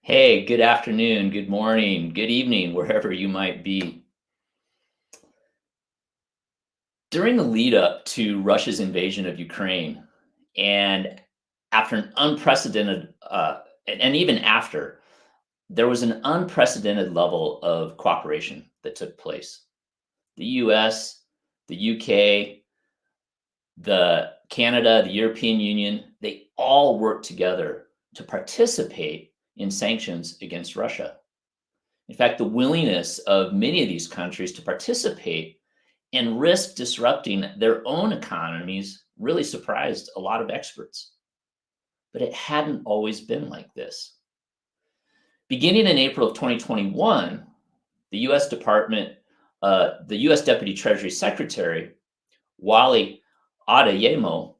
Hey, good afternoon, good morning, good evening, wherever you might be. During the lead up to Russia's invasion of Ukraine, and after an unprecedented, and even after, there was an unprecedented level of cooperation that took place. The US, the UK, the Canada, the European Union, they all worked together to participate in sanctions against Russia. In fact, the willingness of many of these countries to participate and risk disrupting their own economies really surprised a lot of experts. But it hadn't always been like this. Beginning in April of 2021, the U.S. Deputy Treasury Secretary Wally Adeyemo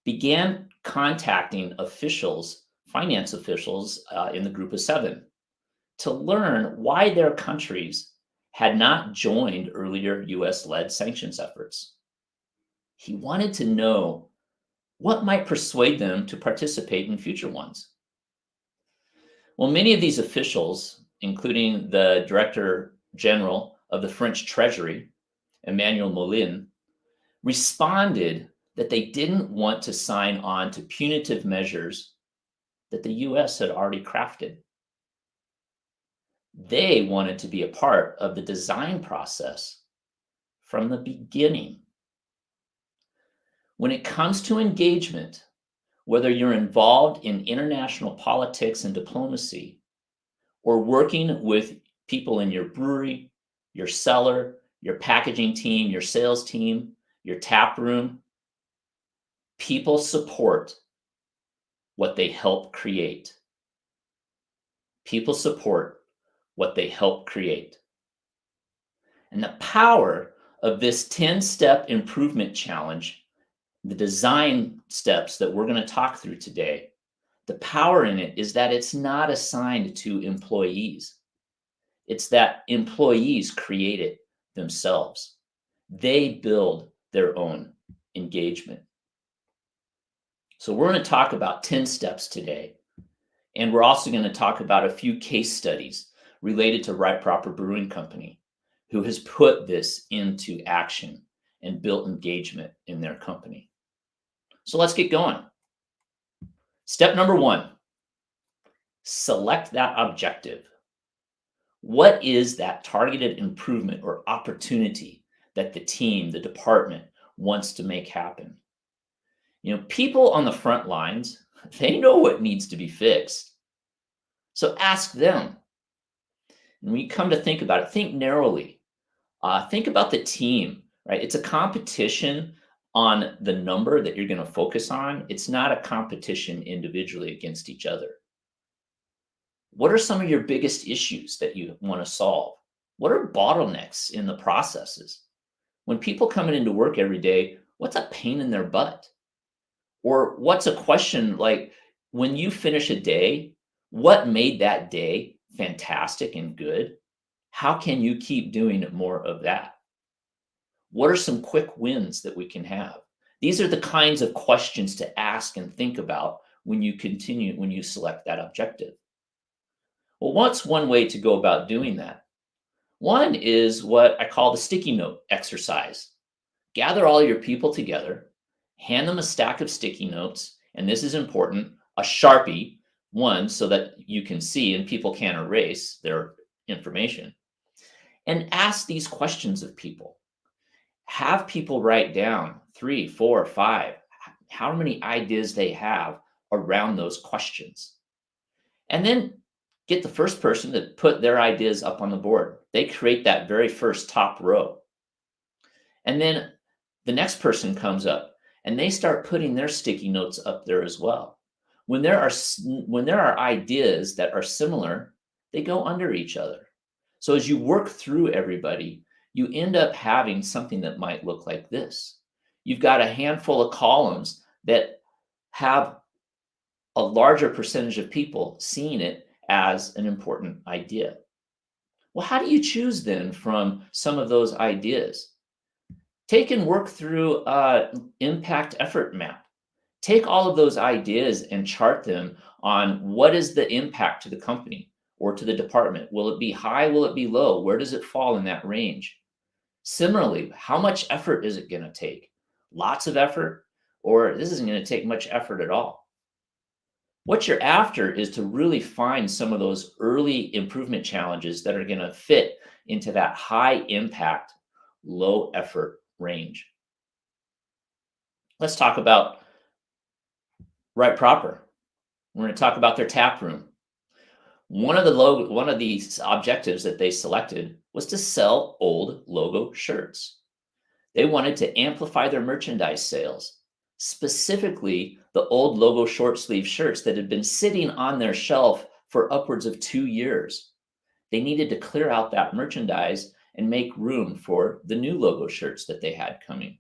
began contacting officials, finance officials in the Group of Seven, to learn why their countries had not joined earlier US led sanctions efforts. He wanted to know what might persuade them to participate in future ones. Well, many of these officials, including the Director General of the French Treasury, Emmanuel Moulin, responded that they didn't want to sign on to punitive measures that the US had already crafted. They wanted to be a part of the design process from the beginning. When it comes to engagement, whether you're involved in international politics and diplomacy or working with people in your brewery, your cellar, your packaging team, your sales team, your tap room, people support what they help create. People support what they help create. And the power of this 10-step improvement challenge, the design steps that we're going to talk through today, the power in it is that it's not assigned to employees. It's that employees create it themselves. They build their own engagement. So we're going to talk about 10 steps today. And we're also going to talk about a few case studies related to Right Proper Brewing Company, who has put this into action and built engagement in their company. So let's get going. Step number one, select that objective. What is that targeted improvement or opportunity that the team, the department wants to make happen? You know, people on the front lines, they know what needs to be fixed. So ask them. And when you come to think about it, think narrowly. Think about the team, right? It's a competition on the number that you're going to focus on. It's not a competition individually against each other. What are some of your biggest issues that you want to solve? What are bottlenecks in the processes? When people coming into work every day, what's a pain in their butt? Or what's a question like, when you finish a day, what made that day fantastic and good? How can you keep doing more of that? What are some quick wins that we can have? These are the kinds of questions to ask and think about when you select that objective. Well, what's one way to go about doing that? One is what I call the sticky note exercise. Gather all your people together, hand them a stack of sticky notes, and this is important, a Sharpie, one, so that you can see and people can't erase their information. And ask these questions of people. Have people write down 3, 4, 5, how many ideas they have around those questions. And then get the first person to put their ideas up on the board. They create that very first top row. And then the next person comes up and they start putting their sticky notes up there as well. When there are ideas that are similar, they go under each other. So as you work through everybody, you end up having something that might look like this. You've got a handful of columns that have a larger percentage of people seeing it as an important idea. Well, how do you choose then from some of those ideas? Take and work through an impact effort map. Take all of those ideas and chart them on what is the impact to the company or to the department. Will it be high? Will it be low? Where does it fall in that range? Similarly, how much effort is it going to take? Lots of effort, or this isn't going to take much effort at all? What you're after is to really find some of those early improvement challenges that are going to fit into that high impact, low effort range. Let's talk about Right Proper. We're going to talk about their tap room. One of the objectives that they selected was to sell old logo shirts. They wanted to amplify their merchandise sales, specifically the old logo short sleeve shirts that had been sitting on their shelf for upwards of 2 years. They needed to clear out that merchandise and make room for the new logo shirts that they had coming.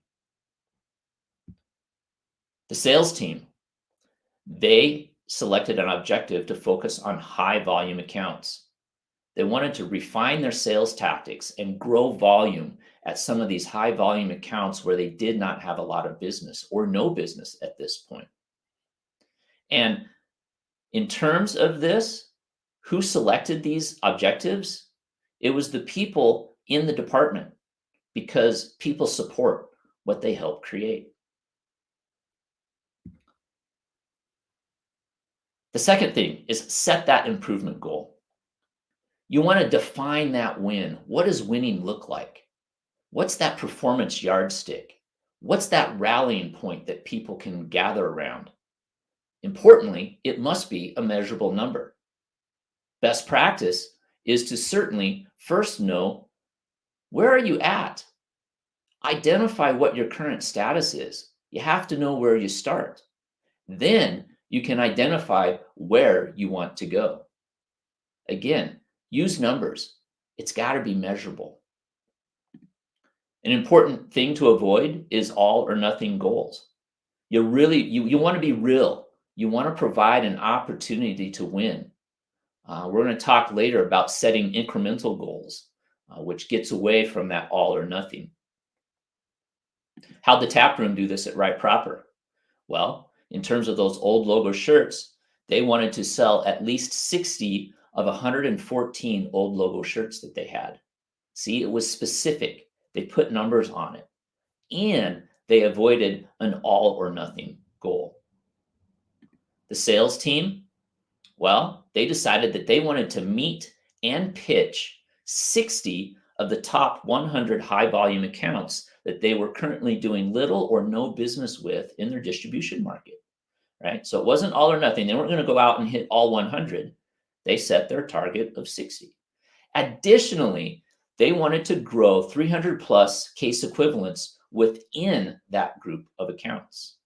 The sales team, they selected an objective to focus on high volume accounts. They wanted to refine their sales tactics and grow volume at some of these high volume accounts where they did not have a lot of business or no business at this point. And in terms of this, who selected these objectives? It was the people in the department, because people support what they help create. The second thing is set that improvement goal. You want to define that win. What does winning look like? What's that performance yardstick? What's that rallying point that people can gather around? Importantly, it must be a measurable number. Best practice is to certainly first know, where are you at? Identify what your current status is. You have to know where you start. Then you can identify where you want to go. Again, use numbers. It's got to be measurable. An important thing to avoid is all or nothing goals. You want to be real. You want to provide an opportunity to win. We're going to talk later about setting incremental goals, which gets away from that all or nothing. How'd the tap room do this at Right Proper? Well, in terms of those old logo shirts, they wanted to sell at least 60 of 114 old logo shirts that they had. See, it was specific. They put numbers on it, and they avoided an all or nothing goal. The sales team, well, they decided that they wanted to meet and pitch 60 of the top 100 high volume accounts that they were currently doing little or no business with in their distribution market, right? So it wasn't all or nothing. They weren't going to go out and hit all 100. They set their target of 60. Additionally, they wanted to grow 300 plus case equivalents within that group of accounts.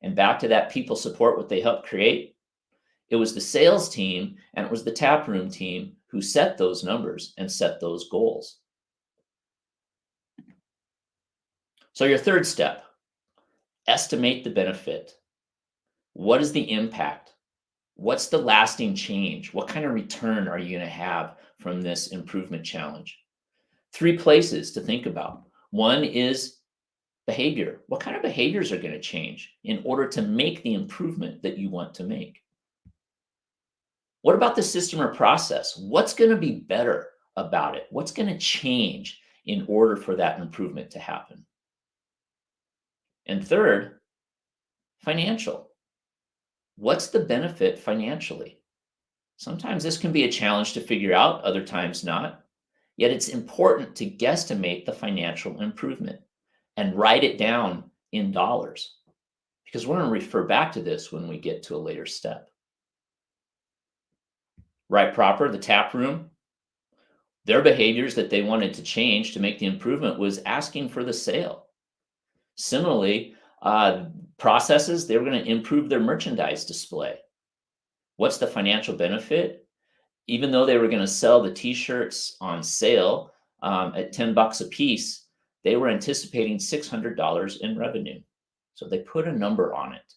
And back to that people support what they helped create, it was the sales team and it was the taproom team who set those numbers and set those goals. So your third step, estimate the benefit. What is the impact? What's the lasting change? What kind of return are you going to have from this improvement challenge? 3 places to think about. One is behavior. What kind of behaviors are going to change in order to make the improvement that you want to make? What about the system or process? What's going to be better about it? What's going to change in order for that improvement to happen? And third, financial. What's the benefit financially? Sometimes this can be a challenge to figure out, other times not. Yet it's important to guesstimate the financial improvement and write it down in dollars, because we're going to refer back to this when we get to a later step. Right Proper, the tap room, their behaviors that they wanted to change to make the improvement was asking for the sale. Similarly, processes, they were going to improve their merchandise display. What's the financial benefit? Even though they were going to sell the t-shirts on sale at $10 a piece, they were anticipating $600 in revenue. So they put a number on it.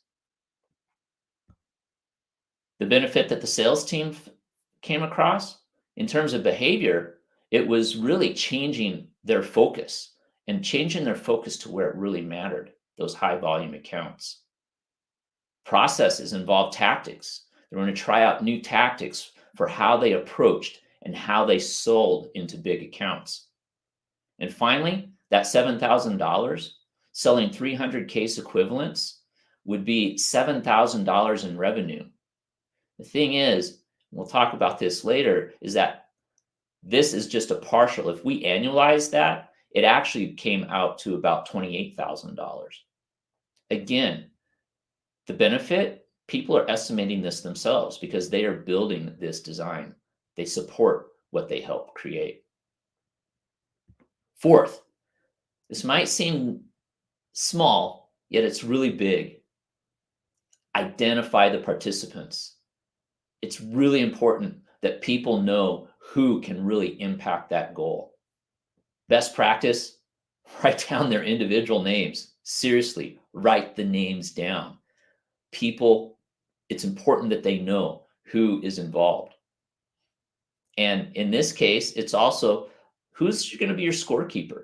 The benefit that the sales team came across in terms of behavior, it was really changing their focus and changing their focus to where it really mattered, those high volume accounts. Processes involve tactics. They're going to try out new tactics for how they approached and how they sold into big accounts. And finally, that $7,000 selling 300 case equivalents would be $7,000 in revenue. The thing is, we'll talk about this later, is that this is just a partial. If we annualize that, it actually came out to about $28,000. Again, the benefit, people are estimating this themselves because they are building this design. They support what they help create. Fourth, this might seem small, yet it's really big. Identify the participants. It's really important that people know who can really impact that goal. Best practice, write down their individual names. Seriously, write the names down. People, it's important that they know who is involved. And in this case, it's also who's going to be your scorekeeper,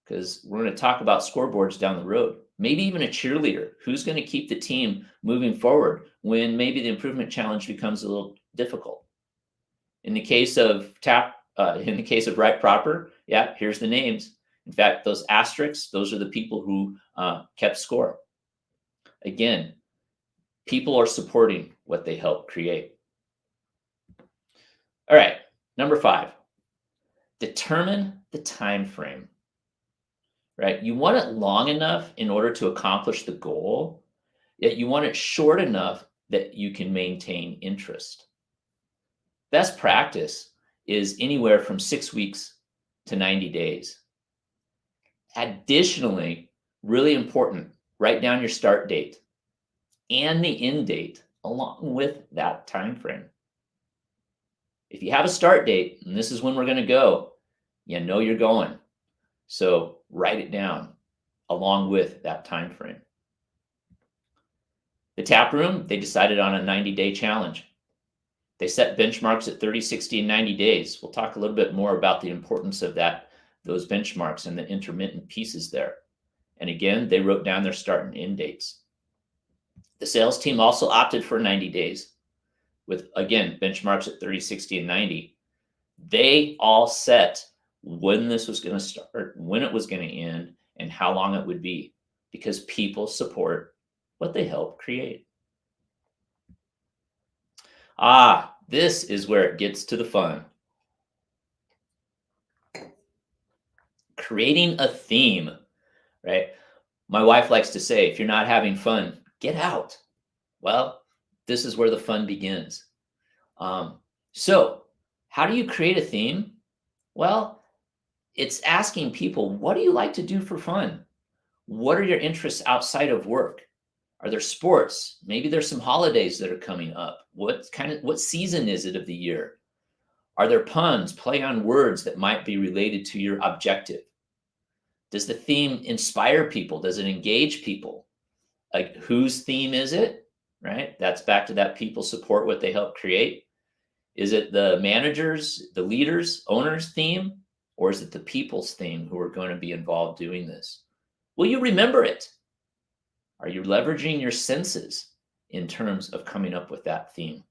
because we're going to talk about scoreboards down the road. Maybe even a cheerleader in the keep the team moving forward when maybe the improvement challenge becomes a little difficult. In the case of Right Proper, yeah, here's the names. In fact, those asterisks, those are the people who kept score. Again, people are supporting what they help create. All right, number 5, determine the time frame. Right? You want it long enough in order to accomplish the goal, yet you want it short enough that you can maintain interest. Best practice is anywhere from 6 weeks to 90 days. Additionally, really important, write down your start date and the end date along with that time frame. If you have a start date, and this is when we're going to go, you know you're going. So write it down along with that time frame. The tap room, they decided on a 90-day challenge. They set benchmarks at 30, 60, and 90 days. We'll talk a little bit more about the importance of those benchmarks and the intermittent pieces there. And again, they wrote down their start and end dates. The sales team also opted for 90 days with, again, benchmarks at 30, 60, and 90. They all set when this was going to start, when it was going to end, and how long it would be, because people support what they help create. This is where it gets to the fun. Creating a theme, right? My wife likes to say, if you're not having fun, get out. Well, this is where the fun begins. So how do you create a theme? Well, it's asking people, what do you like to do for fun? What are your interests outside of work? Are there sports? Maybe there's some holidays that are coming up. What season is it of the year? Are there puns, play on words that might be related to your objective? Does the theme inspire people? Does it engage people? Like, whose theme is it? Right? That's back to that people support what they help create. Is it the managers, the leaders, owners' theme? Or is it the people's theme who are going to be involved doing this? Will you remember it? Are you leveraging your senses in terms of coming up with that theme?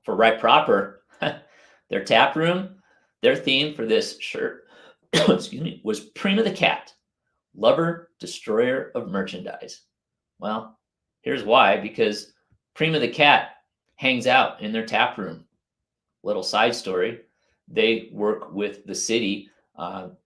For Right Proper, their tap room, their theme for this shirt, excuse me, was Prima the Cat, lover, destroyer of merchandise. Well, here's why, because Prima the Cat hangs out in their tap room. Little side story, they work with the city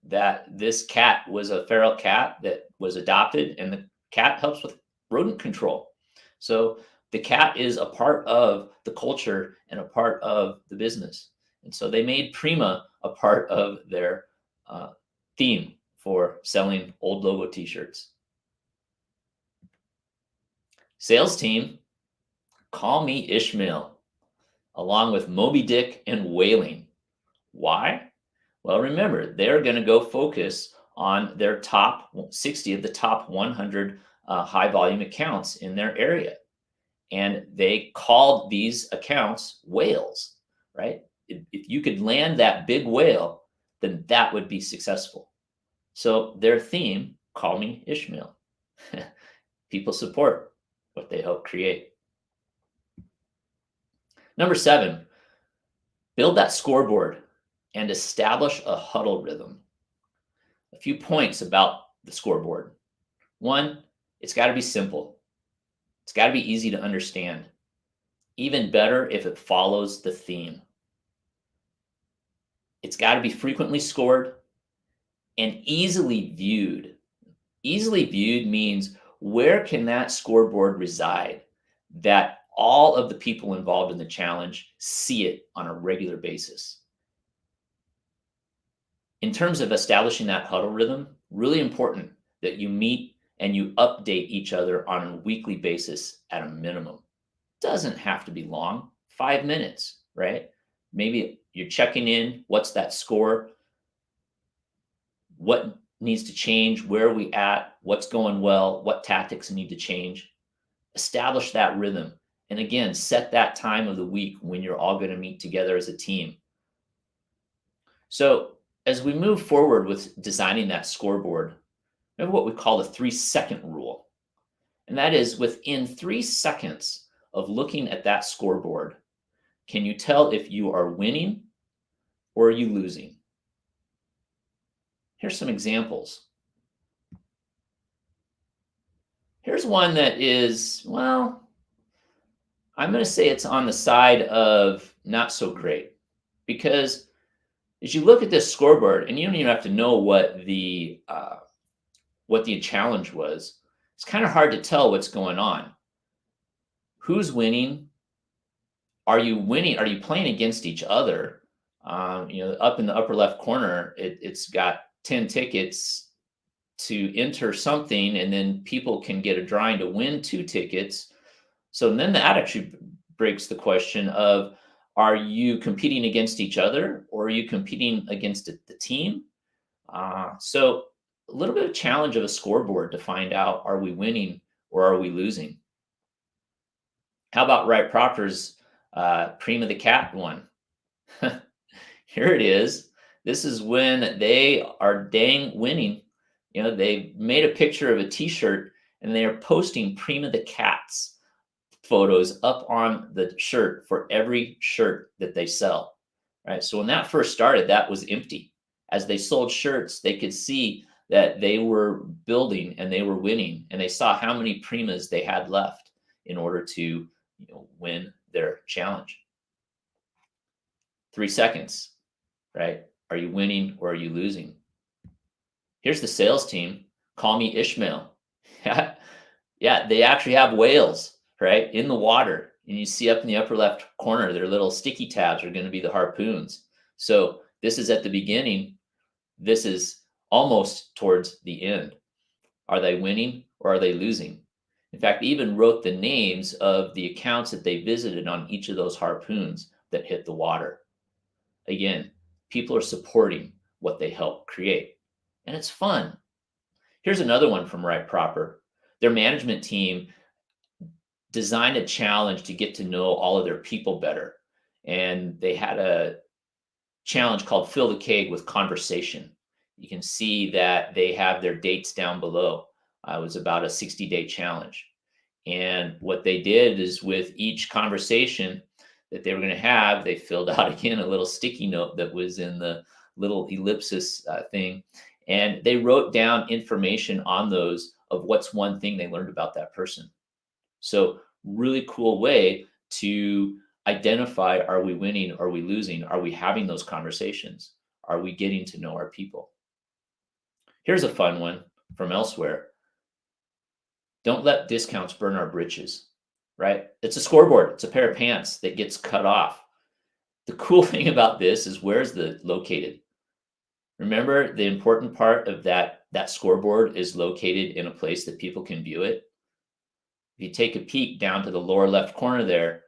that this cat was a feral cat that was adopted, and the cat helps with rodent control. So the cat is a part of the culture and a part of the business. And so they made Prima a part of their theme for selling old logo t-shirts. Sales team, Call Me Ishmael, along with Moby Dick and Whaling. Why? Well, remember, they're going to go focus on their top 60 of the top 100 high volume accounts in their area. And they called these accounts whales, right? If you could land that big whale, then that would be successful. So their theme, Call Me Ishmael. People support what they help create. Number 7, build that scoreboard and establish a huddle rhythm. A few points about the scoreboard. 1, it's got to be simple. It's got to be easy to understand. Even better if it follows the theme. It's got to be frequently scored and easily viewed. Easily viewed means, where can that scoreboard reside that all of the people involved in the challenge see it on a regular basis? In terms of establishing that huddle rhythm, really important that you meet and you update each other on a weekly basis at a minimum. Doesn't have to be long, 5 minutes, right? Maybe you're checking in, what's that score? What needs to change? Where are we at? What's going well? What tactics need to change? Establish that rhythm. And again, set that time of the week when you're all going to meet together as a team. So as we move forward with designing that scoreboard, we have what we call the 3-second rule. And that is, within 3 seconds of looking at that scoreboard, can you tell if you are winning or are you losing? Here's some examples. Here's one that is, well, I'm going to say it's on the side of not so great, because as you look at this scoreboard, and you don't even have to know what the challenge was, it's kind of hard to tell what's going on. Who's winning? Are you winning? Are you playing against each other? Up in the upper left corner, it's got 10 tickets to enter something, and then people can get a drawing to win 2 tickets. So then that actually breaks the question of, are you competing against each other or are you competing against the team? So a little bit of challenge of a scoreboard to find out, are we winning or are we losing? How about Wright Proctor's Cream of the Cat one? Here it is. This is when they are dang winning. They made a picture of a t-shirt and they are posting Cream of the Cat's photos up on the shirt for every shirt that they sell. Right. So when that first started, that was empty. As they sold shirts, they could see that they were building and they were winning, and they saw how many Primas they had left in order to win their challenge. 3 seconds, right? Are you winning or are you losing? Here's the sales team. Call me Ishmael. Yeah, they actually have whales, right, in the water. And you see up in the upper left corner, their little sticky tabs are going to be the harpoons. So this is at the beginning. This is almost towards the end. Are they winning or are they losing? In fact, even wrote the names of the accounts that they visited on each of those harpoons that hit the water. Again, people are supporting what they help create. And it's fun. Here's another one from Wright Proper. Their management team designed a challenge to get to know all of their people better. And they had a challenge called Fill the Keg with Conversation. You can see that they have their dates down below. It was about a 60-day challenge. And what they did is, with each conversation that they were going to have, they filled out again a little sticky note that was in the little ellipsis thing. And they wrote down information on those of what's one thing they learned about that person. So really cool way to identify, are we winning? Are we losing? Are we having those conversations? Are we getting to know our people? Here's a fun one from elsewhere. Don't let discounts burn our britches, right? It's a scoreboard. It's a pair of pants that gets cut off. The cool thing about this is, where's the located? Remember, the important part of that scoreboard is located in a place that people can view it. If you take a peek down to the lower left corner there,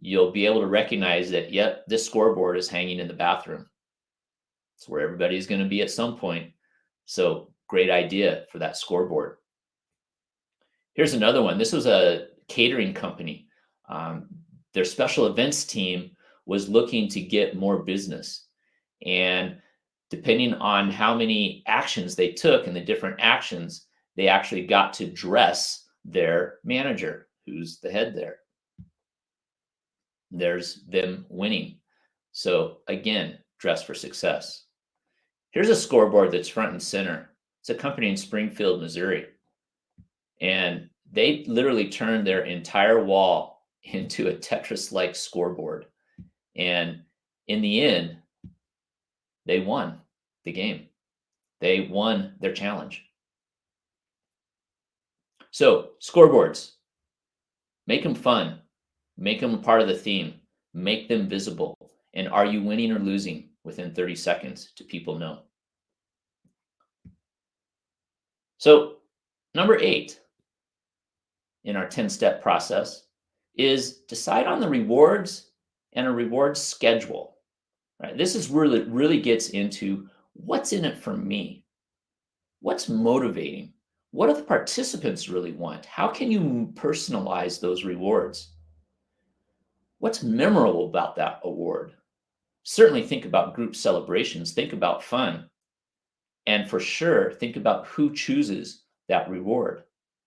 you'll be able to recognize that, yep, this scoreboard is hanging in the bathroom. It's where everybody's going to be at some point. So great idea for that scoreboard. Here's another one. This was a catering company. Their special events team was looking to get more business. And depending on how many actions they took and the different actions, they actually got to dress their manager, who's the head there. There's them winning. So again, dress for success. Here's a scoreboard that's front and center. It's a company in Springfield, Missouri. And they literally turned their entire wall into a Tetris-like scoreboard. And in the end, they won the game. They won their challenge. So scoreboards, make them fun, make them part of the theme, make them visible. And are you winning or losing within 30 seconds? Do people know? So number 8 in our 10-step process is decide on the rewards and a reward schedule. Right? This is really gets into what's in it for me. What's motivating? What do the participants really want? How can you personalize those rewards? What's memorable about that award? Certainly think about group celebrations, think about fun, and for sure, think about who chooses that reward.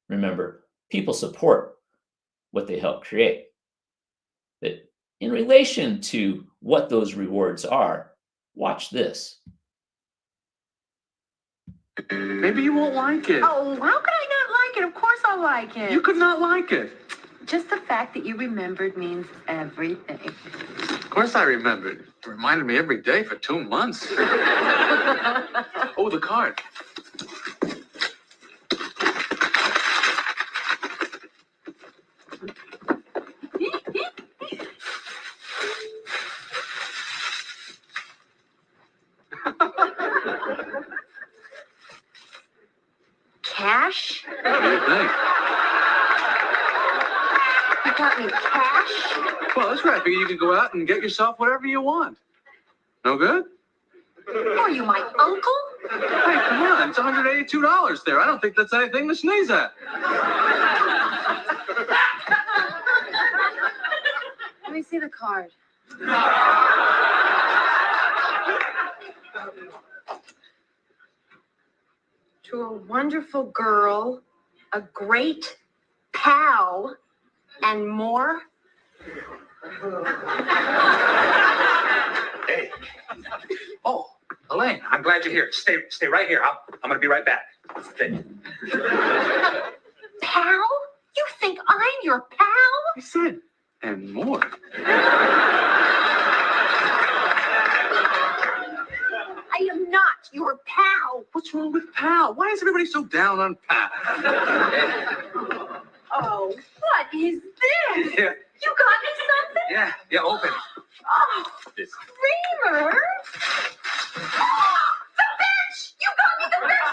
Remember, people support what they help create. But in relation to what those rewards are, watch this. Maybe you won't like it. Oh, how could I not like it? Of course I'll like it. You could not like it. Just the fact that you remembered means everything. Of course I remembered. It reminded me every day for 2 months. Oh, the card. Cash? What do you think? You got me cash? Well, that's right. I figure you can go out and get yourself whatever you want. No good? Are you my uncle? Hey, come on. It's $182 there. I don't think that's anything to sneeze at. Let me see the card. To a wonderful girl, a great pal, and more. Hey. Oh, Elaine, I'm glad you're here. Stay right here. I'm going to be right back. Stay. Pal? You think I'm your pal? I said, and more. I am not your pal. What's wrong with pal? Why is everybody so down on pal? Oh, what is this? Yeah. You got me something? Yeah, open. Oh, This. Kramer! Oh, the bench! You got me the bench!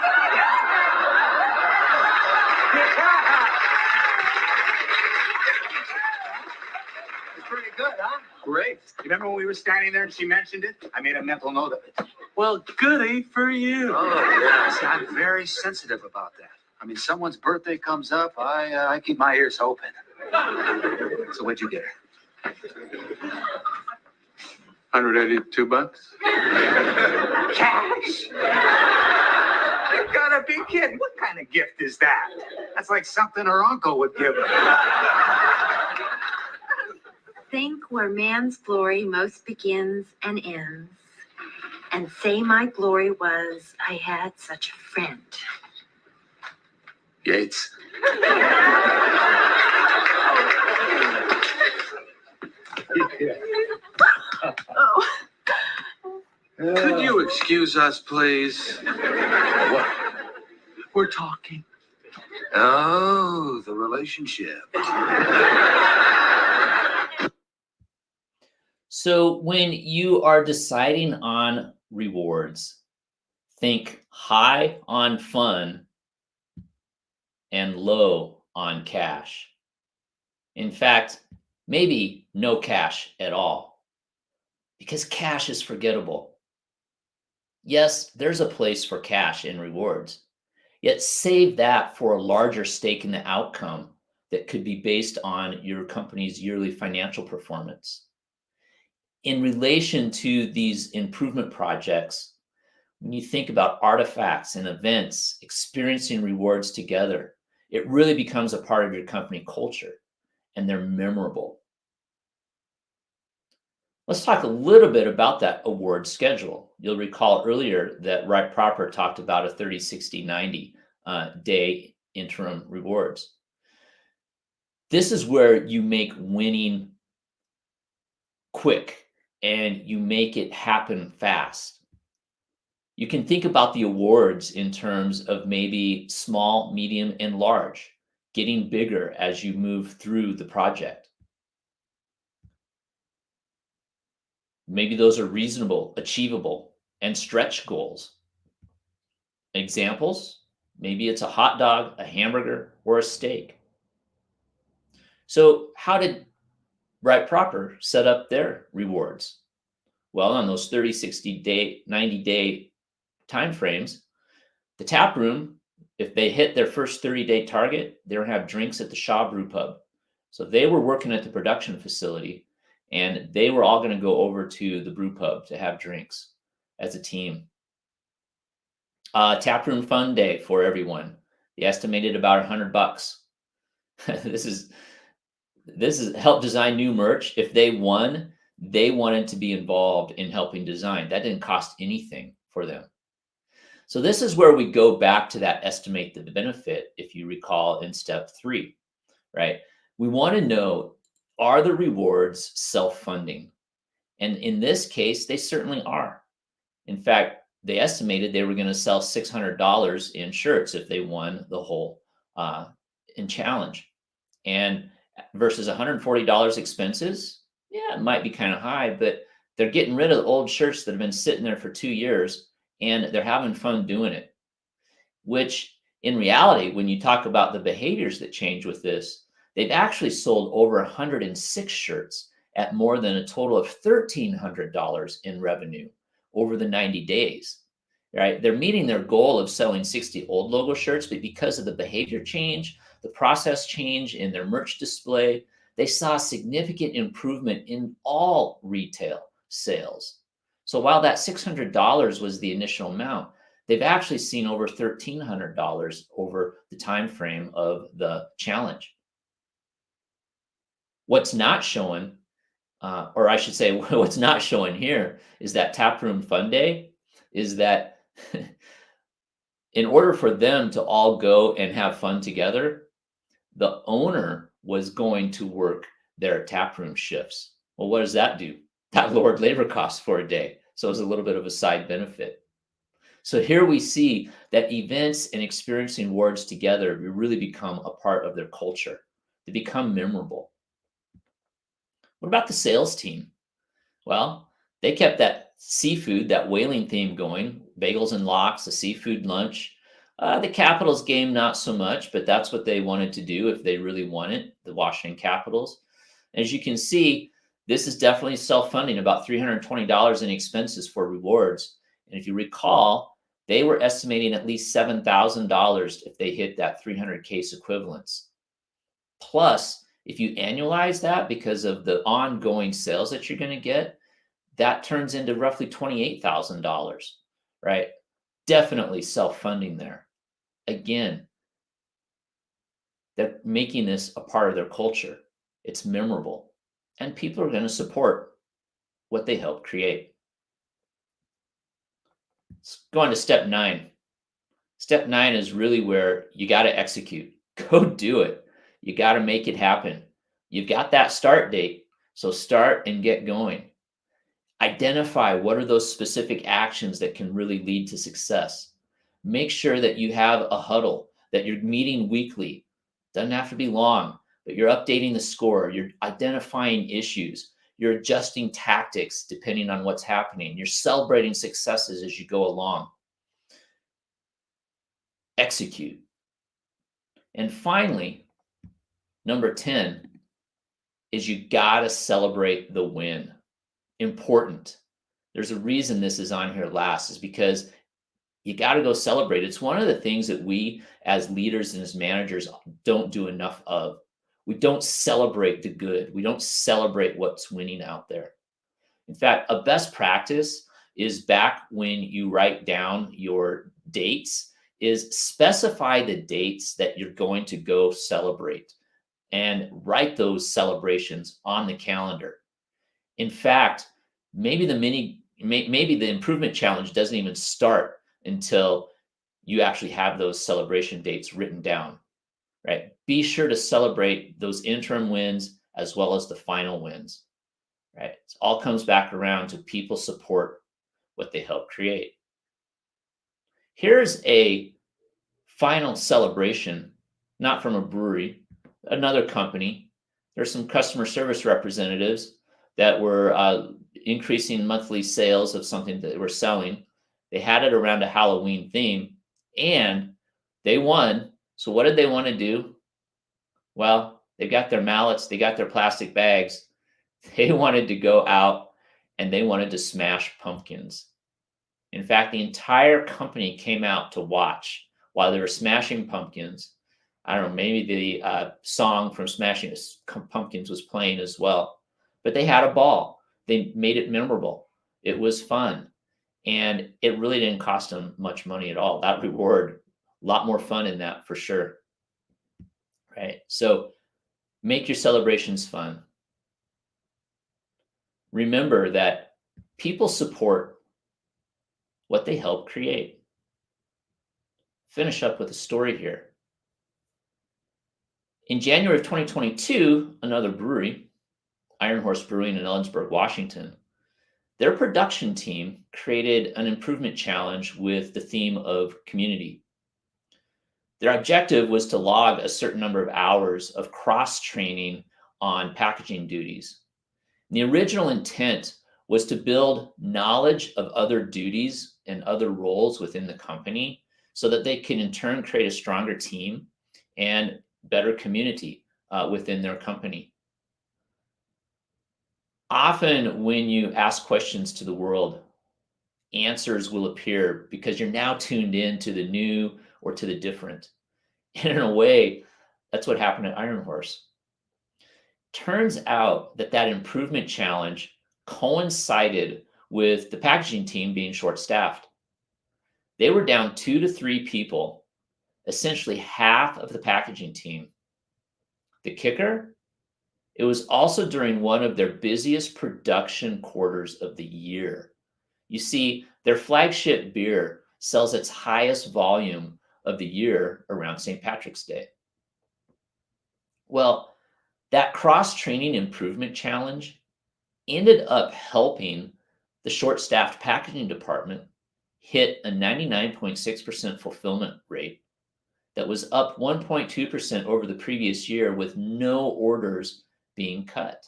It's pretty good, huh? Great. You remember when we were standing there and she mentioned it? I made a mental note of it. Well, goody for you. Oh, yeah. See, I'm very sensitive about that. I mean, someone's birthday comes up, I keep my ears open. So what'd you get her? $182. Cash? You gotta be kidding. What kind of gift is that? That's like something her uncle would give her. Think where man's glory most begins and ends, and say my glory was I had such a friend. Yates. Oh. Could you excuse us, please? What? We're talking. Oh, the relationship. So when you are deciding on rewards, think high on fun and low on cash. In fact, maybe no cash at all, because cash is forgettable. Yes, there's a place for cash in rewards, yet save that for a larger stake in the outcome that could be based on your company's yearly financial performance. In relation to these improvement projects, when you think about artifacts and events, experiencing rewards together, it really becomes a part of your company culture. and they're memorable. Let's talk a little bit about that award schedule. You'll recall earlier that Wright Proper talked about a 30, 60, 90 day interim rewards. This is where you make winning quick and you make it happen fast. You can think about the awards in terms of maybe small, medium, and large, getting bigger as you move through the project. Maybe those are reasonable, achievable, and stretch goals. Examples, maybe it's a hot dog, a hamburger, or a steak. So how did Wright Proper set up their rewards? Well, on those 30, 60 day, 90 day time frames, the tap room, if they hit their first 30-day target, they're going to have drinks at the Shaw Brew Pub. So they were working at the production facility, and they were all going to go over to the brew pub to have drinks as a team. Tap room fun day for everyone. They estimated about $100. This is help design new merch. If they won, they wanted to be involved in helping design. That didn't cost anything for them. So this is where we go back to that estimate the benefit, if you recall in step 3, right? We want to know, are the rewards self-funding? And in this case, they certainly are. In fact, they estimated they were going to sell $600 in shirts if they won the whole in challenge. And versus $140 expenses, yeah, it might be kind of high, but they're getting rid of the old shirts that have been sitting there for 2 years, and they're having fun doing it. Which, in reality, when you talk about the behaviors that change with this, they've actually sold over 106 shirts at more than a total of $1,300 in revenue over the 90 days, right? They're meeting their goal of selling 60 old logo shirts, but because of the behavior change, the process change in their merch display, they saw significant improvement in all retail sales. So while that $600 was the initial amount, they've actually seen over $1,300 over the time frame of the challenge. What's not showing, or I should say, what's not showing here is that Taproom Fun Day is that in order for them to all go and have fun together, the owner was going to work their taproom shifts. Well, what does that do? That lowered labor costs for a day. So it's a little bit of a side benefit. So here we see that events and experiencing awards together really become a part of their culture. They become memorable. What about the sales team? Well, they kept that seafood, that whaling theme going, bagels and lox, the seafood lunch. The Capitals game, not so much, but that's what they wanted to do if they really won it, the Washington Capitals. As you can see, this is definitely self-funding, about $320 in expenses for rewards. And if you recall, they were estimating at least $7,000 if they hit that 300 case equivalence. Plus, if you annualize that because of the ongoing sales that you're going to get, that turns into roughly $28,000, right? Definitely self-funding there. Again, they're making this a part of their culture. It's memorable, and people are going to support what they help create. Let's go on to step 9. Step 9 is really where you got to execute. Go do it. You got to make it happen. You've got that start date, so start and get going. Identify what are those specific actions that can really lead to success. Make sure that you have a huddle, that you're meeting weekly. Doesn't have to be long, but you're updating the score. You're identifying issues. You're adjusting tactics depending on what's happening. You're celebrating successes as you go along. Execute. And finally, number 10 is you got to celebrate the win. Important. There's a reason this is on here last, is because you got to go celebrate. It's one of the things that we as leaders and as managers don't do enough of. We don't celebrate the good. We don't celebrate what's winning out there. In fact, a best practice is back when you write down your dates is specify the dates that you're going to go celebrate. and write those celebrations on the calendar. In fact, maybe the improvement challenge doesn't even start until you actually have those celebration dates written down, right? Be sure to celebrate those interim wins as well as the final wins, right? It all comes back around to people support what they help create. Here's a final celebration, not from a brewery, another company. There's some customer service representatives that were increasing monthly sales of something that they were selling. They had it around a Halloween theme and they won. So, what did they want to do? Well, they got their mallets, they got their plastic bags. They wanted to go out and they wanted to smash pumpkins. In fact, the entire company came out to watch while they were smashing pumpkins. I don't know, maybe the song from Smashing Pumpkins was playing as well. But they had a ball. They made it memorable. It was fun. And it really didn't cost them much money at all. That reward, a lot more fun in that for sure. Right? So make your celebrations fun. Remember that people support what they help create. Finish up with a story here. In January of 2022, another brewery, Iron Horse Brewing in Ellensburg, Washington, their production team created an improvement challenge with the theme of community. Their objective was to log a certain number of hours of cross-training on packaging duties. The original intent was to build knowledge of other duties and other roles within the company so that they can in turn create a stronger team and better community within their company. Often when you ask questions to the world, answers will appear because you're now tuned in to the new or to the different. And in a way, that's what happened at Iron Horse. Turns out that improvement challenge coincided with the packaging team being short-staffed. They were down 2 to 3 people, essentially half of the packaging team. The kicker? It was also during one of their busiest production quarters of the year. You see, their flagship beer sells its highest volume of the year around St. Patrick's Day. Well, that cross-training improvement challenge ended up helping the short-staffed packaging department hit a 99.6% fulfillment rate that was up 1.2% over the previous year with no orders being cut.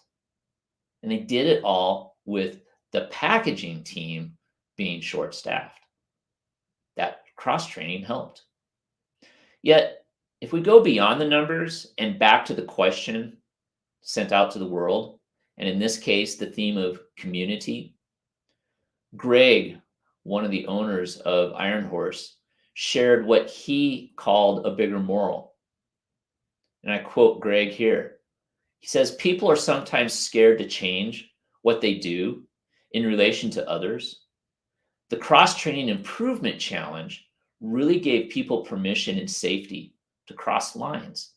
And they did it all with the packaging team being short-staffed. That cross-training helped. Yet, if we go beyond the numbers and back to the question sent out to the world, and in this case, the theme of community, Greg, one of the owners of Iron Horse, shared what he called a bigger moral. And I quote Greg here. He says, people are sometimes scared to change what they do in relation to others. The cross-training improvement challenge really gave people permission and safety to cross lines.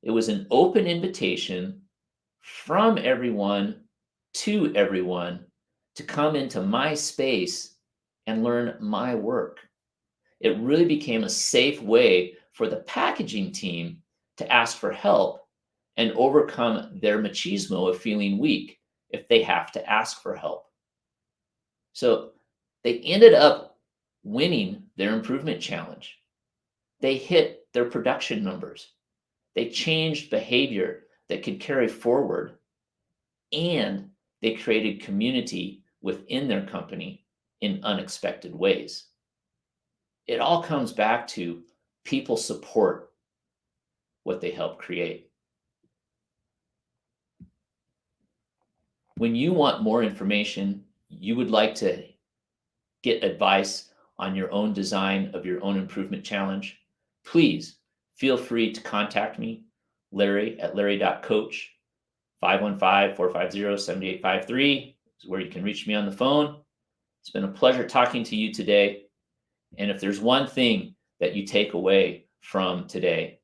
It was an open invitation from everyone to everyone to come into my space and learn my work. It really became a safe way for the packaging team to ask for help and overcome their machismo of feeling weak if they have to ask for help. So they ended up winning their improvement challenge. They hit their production numbers. They changed behavior that could carry forward, and they created community within their company in unexpected ways. It all comes back to people support what they help create. When you want more information, you would like to get advice on your own design of your own improvement challenge, please feel free to contact me, Larry at larry.coach, 515-450-7853 is where you can reach me on the phone. It's been a pleasure talking to you today. And if there's one thing that you take away from today,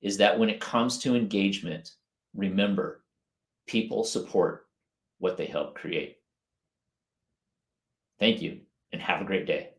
is that when it comes to engagement, remember, people support what they help create. Thank you, and have a great day.